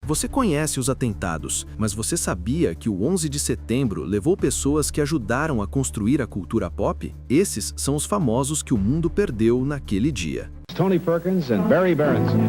Você conhece os atentados, mas você sabia que o 11 de setembro levou pessoas que ajudaram a construir a cultura pop? Esses são os famosos que o mundo perdeu naquele dia. Tony Perkins and Barry Berenson.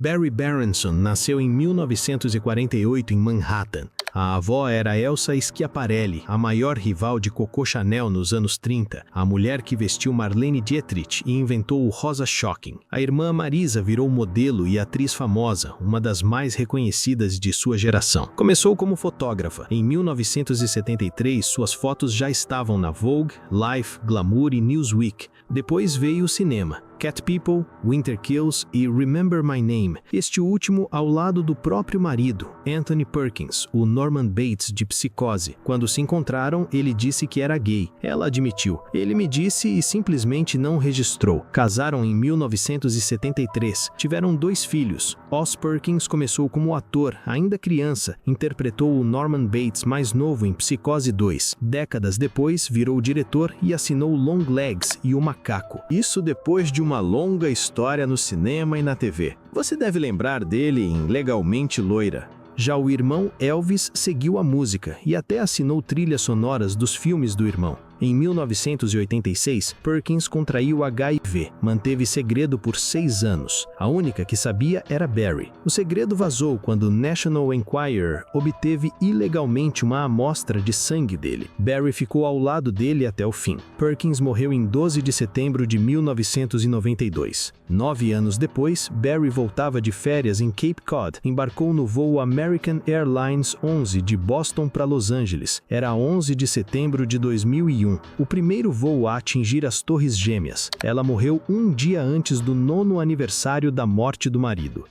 Barry Berenson nasceu em 1948 em Manhattan. A avó era Elsa Schiaparelli, a maior rival de Coco Chanel nos anos 30, a mulher que vestiu Marlene Dietrich e inventou o rosa shocking. A irmã Marisa virou modelo e atriz famosa, uma das mais reconhecidas de sua geração. Começou como fotógrafa. Em 1973, suas fotos já estavam na Vogue, Life, Glamour e Newsweek. Depois veio o cinema. Cat People, Winter Kills e Remember My Name, este último ao lado do próprio marido, Anthony Perkins, o Norman Bates de Psicose. Quando se encontraram, ele disse que era gay. Ela admitiu. Ele me disse e simplesmente não registrou. Casaram em 1973. Tiveram 2 filhos. Oz Perkins começou como ator, ainda criança. Interpretou o Norman Bates mais novo em Psicose 2. Décadas depois, virou diretor e assinou Long Legs e O Macaco. Isso depois de uma longa história no cinema e na TV. Você deve lembrar dele em Legalmente Loira. Já o irmão Elvis seguiu a música e até assinou trilhas sonoras dos filmes do irmão. Em 1986, Perkins contraiu HIV. Manteve segredo por 6 anos. A única que sabia era Barry. O segredo vazou quando o National Enquirer obteve ilegalmente uma amostra de sangue dele. Barry ficou ao lado dele até o fim. Perkins morreu em 12 de setembro de 1992. 9 anos depois, Barry voltava de férias em Cape Cod. Embarcou no voo American Airlines 11 de Boston para Los Angeles. Era 11 de setembro de 2001. O primeiro voo a atingir as Torres Gêmeas. Ela morreu um dia antes do 9º aniversário da morte do marido.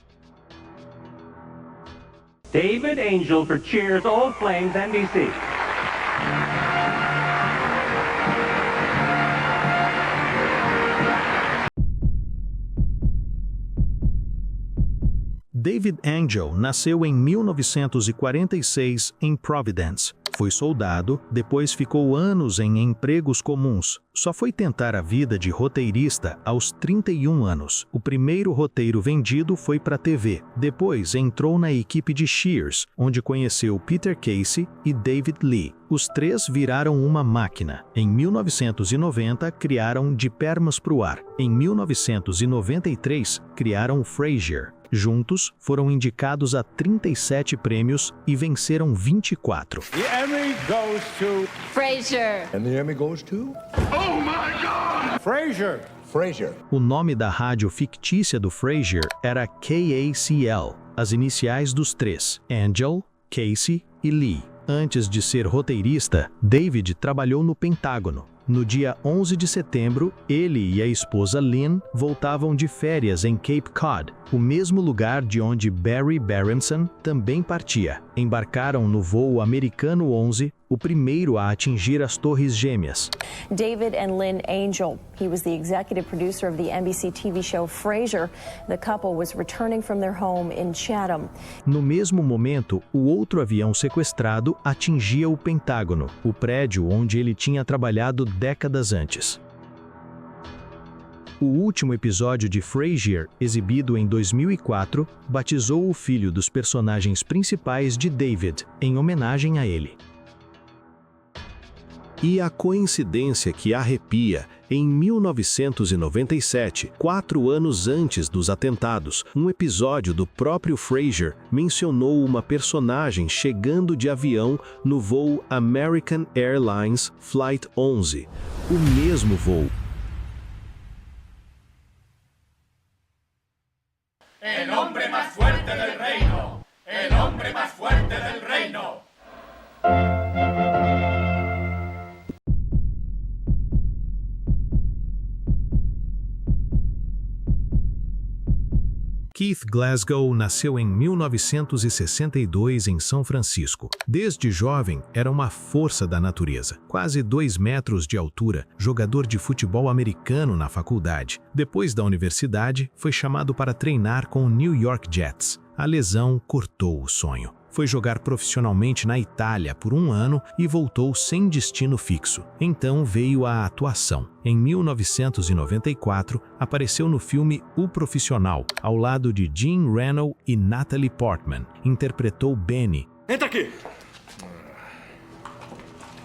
David Angel for Cheers Old Flames NBC. David Angel nasceu em 1946 em Providence. Foi soldado, depois ficou anos em empregos comuns. Só foi tentar a vida de roteirista aos 31 anos. O primeiro roteiro vendido foi para a TV. Depois entrou na equipe de Cheers, onde conheceu Peter Casey e David Lee. Os 3 viraram uma máquina. Em 1990, criaram De Pernas pro Ar. Em 1993, criaram Frasier. Juntos, foram indicados a 37 prêmios e venceram 24. The Emmy goes to Frasier. And the Emmy goes to? Oh my God! Frasier. Frasier. O nome da rádio fictícia do Frasier era KACL, as iniciais dos 3, Angel, Casey e Lee. Antes de ser roteirista, David trabalhou no Pentágono. No dia 11 de setembro, ele e a esposa Lynn voltavam de férias em Cape Cod, o mesmo lugar de onde Barry Berenson também partia. Embarcaram no voo americano 11, o primeiro a atingir as Torres Gêmeas. David and Lynn Angel. He was the executive producer of the NBC TV show Frasier. The couple was returning from their home in Chatham. No mesmo momento, o outro avião sequestrado atingia o Pentágono, o prédio onde ele tinha trabalhado décadas antes. O último episódio de Frasier, exibido em 2004, batizou o filho dos personagens principais de David, em homenagem a ele. E a coincidência que arrepia, em 1997, 4 anos antes dos atentados, um episódio do próprio Frasier mencionou uma personagem chegando de avião no voo American Airlines Flight 11, o mesmo voo. El hombre más fuerte del reino, el hombre más fuerte del reino. Keith Glasgow nasceu em 1962 em São Francisco. Desde jovem, era uma força da natureza. Quase 2 metros de altura, jogador de futebol americano na faculdade. Depois da universidade, foi chamado para treinar com o New York Jets. A lesão cortou o sonho. Foi jogar profissionalmente na Itália por 1 ano e voltou sem destino fixo. Então veio a atuação. Em 1994, apareceu no filme O Profissional, ao lado de Jean Reno e Natalie Portman. Interpretou Benny. Entra aqui!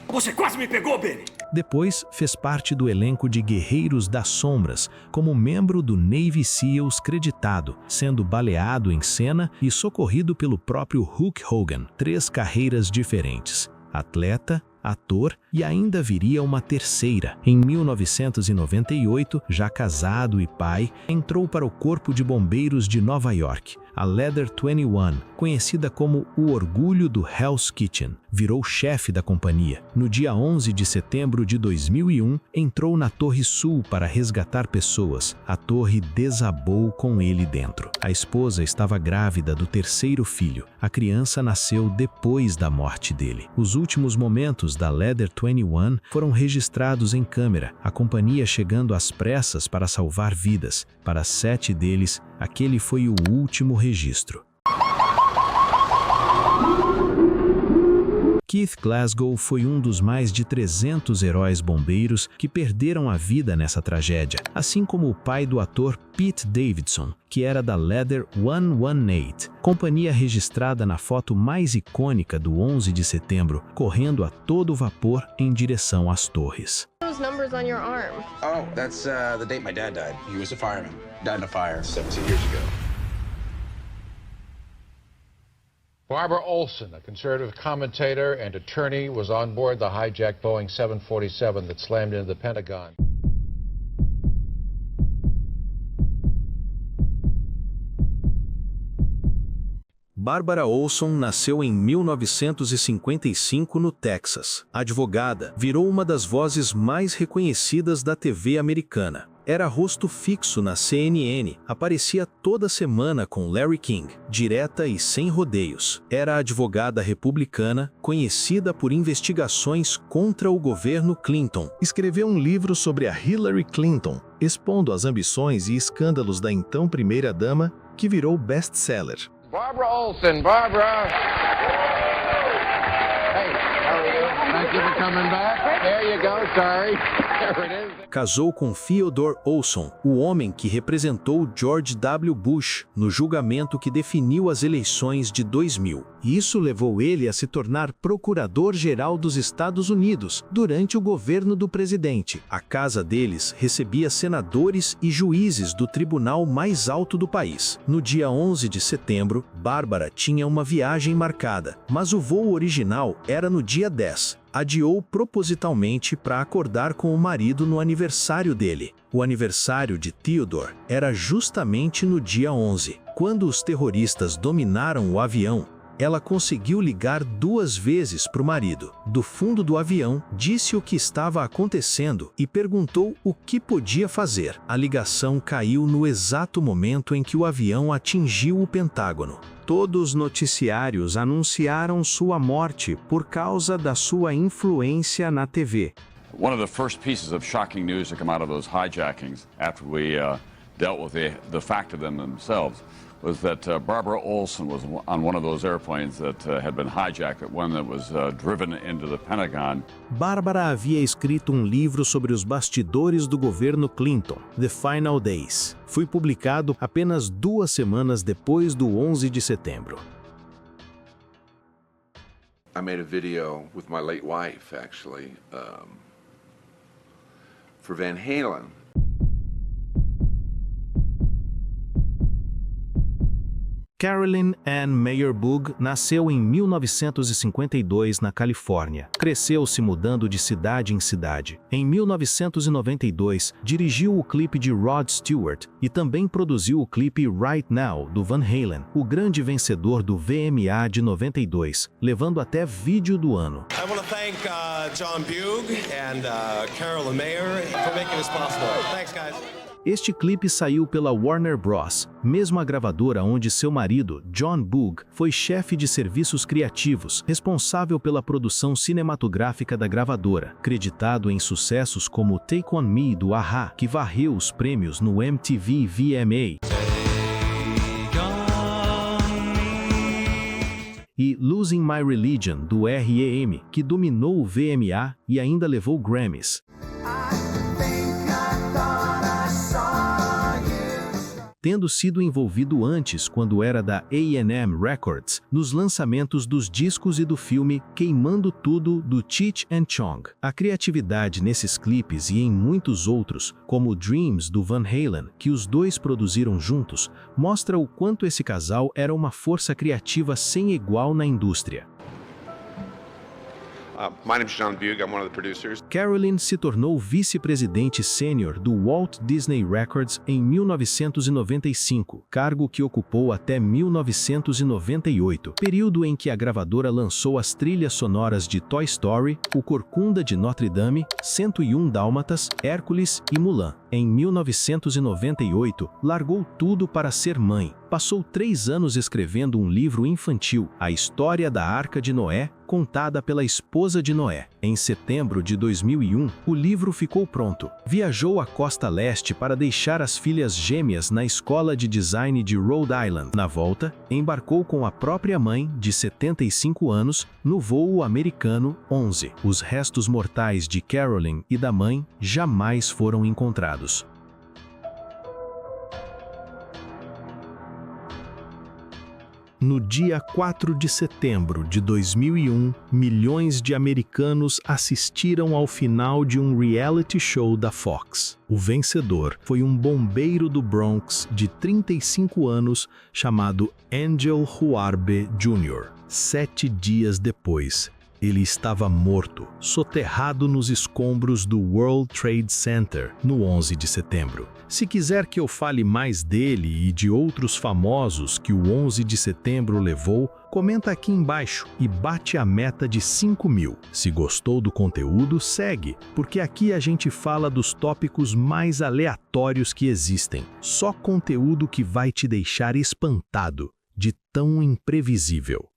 Você quase me pegou, Benny! Depois, fez parte do elenco de Guerreiros das Sombras, como membro do Navy SEALs creditado, sendo baleado em cena e socorrido pelo próprio Hulk Hogan. 3 carreiras diferentes: atleta, ator e ainda viria uma terceira. Em 1998, já casado e pai, entrou para o Corpo de Bombeiros de Nova York, a Leather 21, conhecida como o orgulho do Hell's Kitchen. Virou chefe da companhia. No dia 11 de setembro de 2001, entrou na Torre Sul para resgatar pessoas. A torre desabou com ele dentro. A esposa estava grávida do 3º filho. A criança nasceu depois da morte dele. Os últimos momentos da Leather 21 foram registrados em câmera, a companhia chegando às pressas para salvar vidas. Para 7 deles, aquele foi o último registro. Keith Glasgow foi um dos mais de 300 heróis bombeiros que perderam a vida nessa tragédia, assim como o pai do ator Pete Davidson, que era da Leather 118, companhia registrada na foto mais icônica do 11 de setembro, correndo a todo vapor em direção às torres. Those numbers on your arm. Oh, that's the date my dad died. He was a fireman. Died in a fire 17 years ago. Barbara Olson, a conservative commentator and attorney, was on board the hijacked Boeing 747 that slammed into the Pentagon. Barbara Olson nasceu em 1955 no Texas. Advogada, virou uma das vozes mais reconhecidas da TV americana. Era rosto fixo na CNN, aparecia toda semana com Larry King, direta e sem rodeios. Era advogada republicana, conhecida por investigações contra o governo Clinton. Escreveu um livro sobre a Hillary Clinton, expondo as ambições e escândalos da então primeira-dama, que virou best-seller. Barbara Olson, Barbara! Hey, how are you? Thank you for coming back. There you go, sorry. There it is. Casou com Theodore Olson, o homem que representou George W. Bush no julgamento que definiu as eleições de 2000. E isso levou ele a se tornar procurador-geral dos Estados Unidos durante o governo do presidente. A casa deles recebia senadores e juízes do tribunal mais alto do país. No dia 11 de setembro, Bárbara tinha uma viagem marcada, mas o voo original era no dia 10. Adiou propositalmente para acordar com o marido no aniversário dele. O aniversário de Theodore era justamente no dia 11. Quando os terroristas dominaram o avião, ela conseguiu ligar 2 vezes para o marido. Do fundo do avião, disse o que estava acontecendo e perguntou o que podia fazer. A ligação caiu no exato momento em que o avião atingiu o Pentágono. Todos os noticiários anunciaram sua morte por causa da sua influência na TV. One of the first pieces of shocking news to come out of those hijackings, after we dealt with the fact of them themselves, was that Barbara Olson was on one of those airplanes that had been hijacked, one that was driven into the Pentagon. Bárbara havia escrito um livro sobre os bastidores do governo Clinton, The Final Days. Foi publicado apenas 2 semanas depois do 11 de setembro. I made a video with my late wife, actually, for Van Halen. Carolyn Ann Meyerbug nasceu em 1952 na Califórnia. Cresceu se mudando de cidade em cidade. Em 1992, dirigiu o clipe de Rod Stewart e também produziu o clipe Right Now, do Van Halen, o grande vencedor do VMA de 92, levando até vídeo do ano. I want to thank John Bug and Carolyn Mayer for making this possible. Thanks, guys. Este clipe saiu pela Warner Bros., mesma gravadora onde seu marido, John Bug, foi chefe de serviços criativos, responsável pela produção cinematográfica da gravadora, creditado em sucessos como Take On Me, do A-ha, que varreu os prêmios no MTV VMA. e Losing My Religion, do R.E.M., que dominou o VMA e ainda levou Grammys. Tendo sido envolvido antes, quando era da A&M Records, nos lançamentos dos discos e do filme Queimando Tudo, do Cheech and Chong. A criatividade nesses clipes e em muitos outros, como Dreams, do Van Halen, que os dois produziram juntos, mostra o quanto esse casal era uma força criativa sem igual na indústria. My name's John Bug, I'm one of the producers. Carolyn se tornou vice-presidente sênior do Walt Disney Records em 1995, cargo que ocupou até 1998, período em que a gravadora lançou as trilhas sonoras de Toy Story, O Corcunda de Notre Dame, 101 Dálmatas, Hércules e Mulan. Em 1998, largou tudo para ser mãe. Passou 3 anos escrevendo um livro infantil, A História da Arca de Noé, contada pela esposa de Noé. Em setembro de 2001, o livro ficou pronto. Viajou à costa leste para deixar as filhas gêmeas na Escola de Design de Rhode Island. Na volta, embarcou com a própria mãe, de 75 anos, no voo americano 11. Os restos mortais de Carolyn e da mãe jamais foram encontrados. No dia 4 de setembro de 2001, milhões de americanos assistiram ao final de um reality show da Fox. O vencedor foi um bombeiro do Bronx de 35 anos chamado Angel Huarbe Jr. 7 dias depois, ele estava morto, soterrado nos escombros do World Trade Center, no 11 de setembro. Se quiser que eu fale mais dele e de outros famosos que o 11 de setembro levou, comenta aqui embaixo e bate a meta de 5.000. Se gostou do conteúdo, segue, porque aqui a gente fala dos tópicos mais aleatórios que existem. Só conteúdo que vai te deixar espantado, de tão imprevisível.